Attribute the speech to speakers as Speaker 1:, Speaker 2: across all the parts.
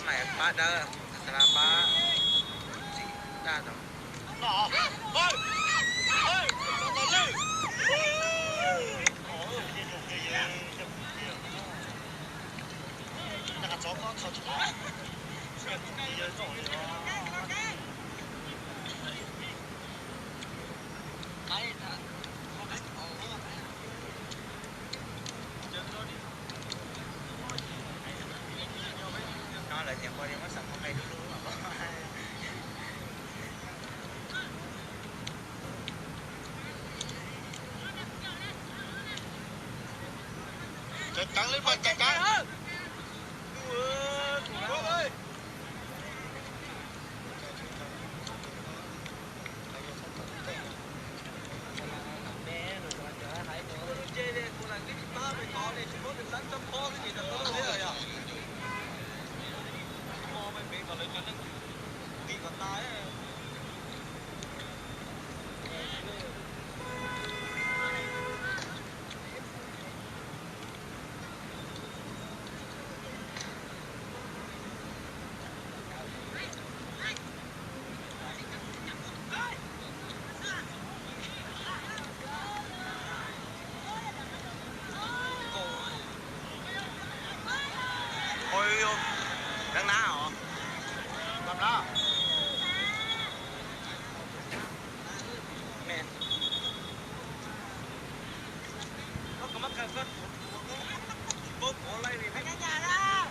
Speaker 1: mày ba đơ là ba chỉ đa rồi nó là chẳng qua đi mất sẵn không hay đúng mà chạy cắn lên chạy cắn đang ná hả? Làm đó. Mẹ. Nó có mắc cân. Bố lấy đi phải nhà ra.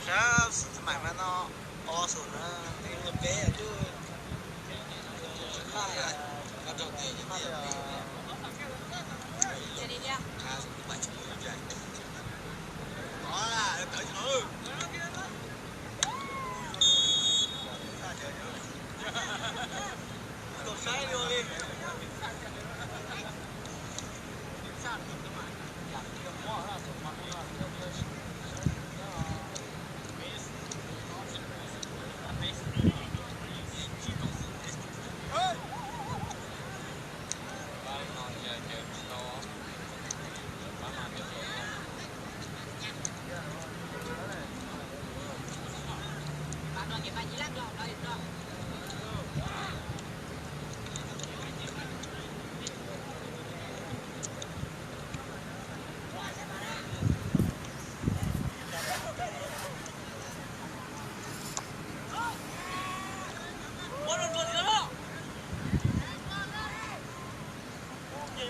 Speaker 1: Sao mày mà nó o sụn nó thì một bé chứ. Nó trồng gì vậy? Đi đi. Đó là em tới chứ. Đột sáng vô đi.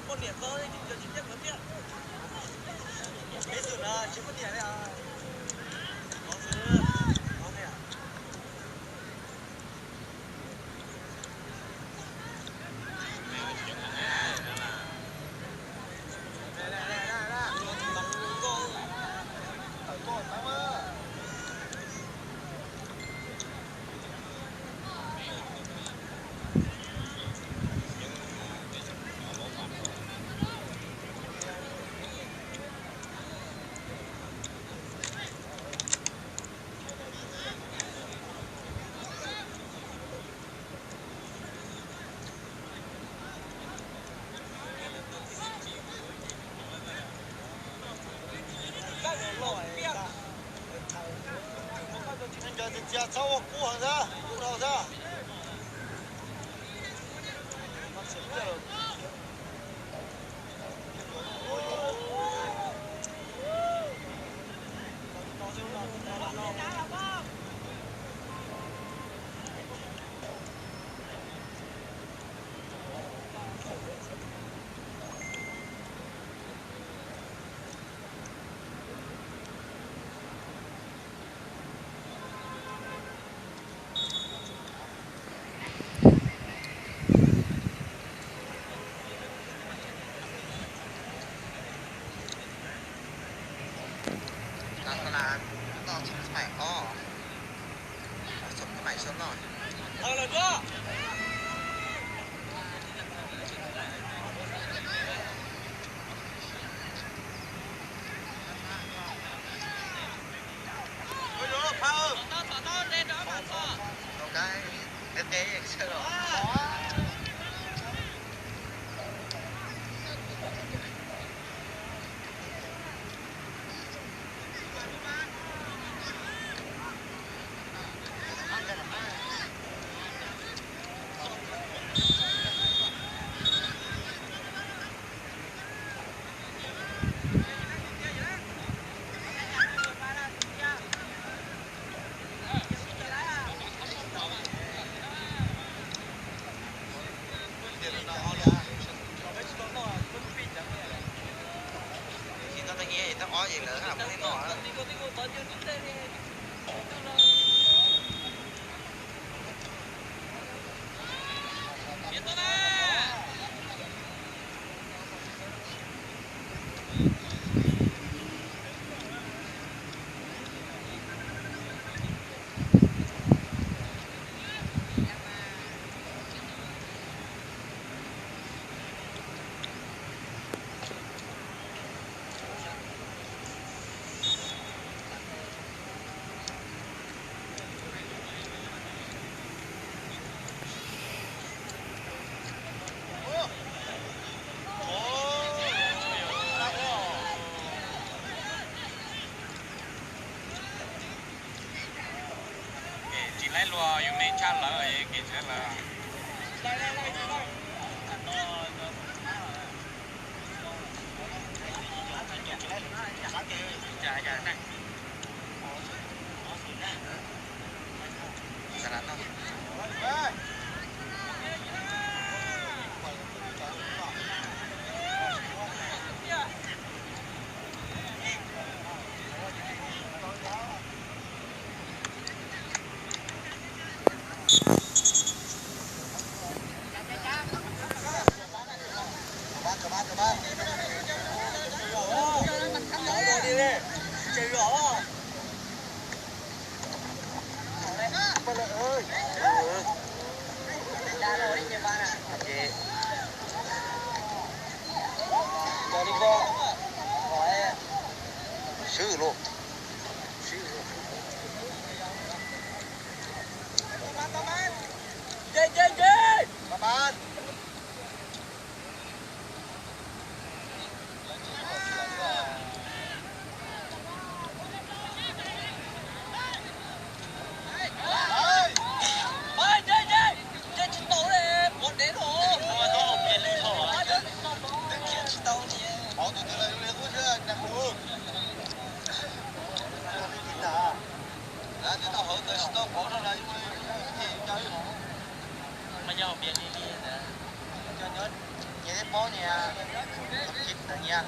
Speaker 1: Con điểm thôi thì giờ chỉ tiếp vẫn tiếp. Cái sự là chỉ có điểm đấy à. Có sự. Có thể à. Giờ sau một cú hàng ra, cú đầu ra. Là nó chỉ phải có sống cái mày sống rồi thôi là chưa cái cái rồi thì tao nghe thì tao nói gì nữa không thấy nó
Speaker 2: chỉ lấy lúa dùng nên chăn lỡ ấy kì sẽ là dạ dạ này sẽ đánh không
Speaker 1: sư luôn bố nha, chip nha.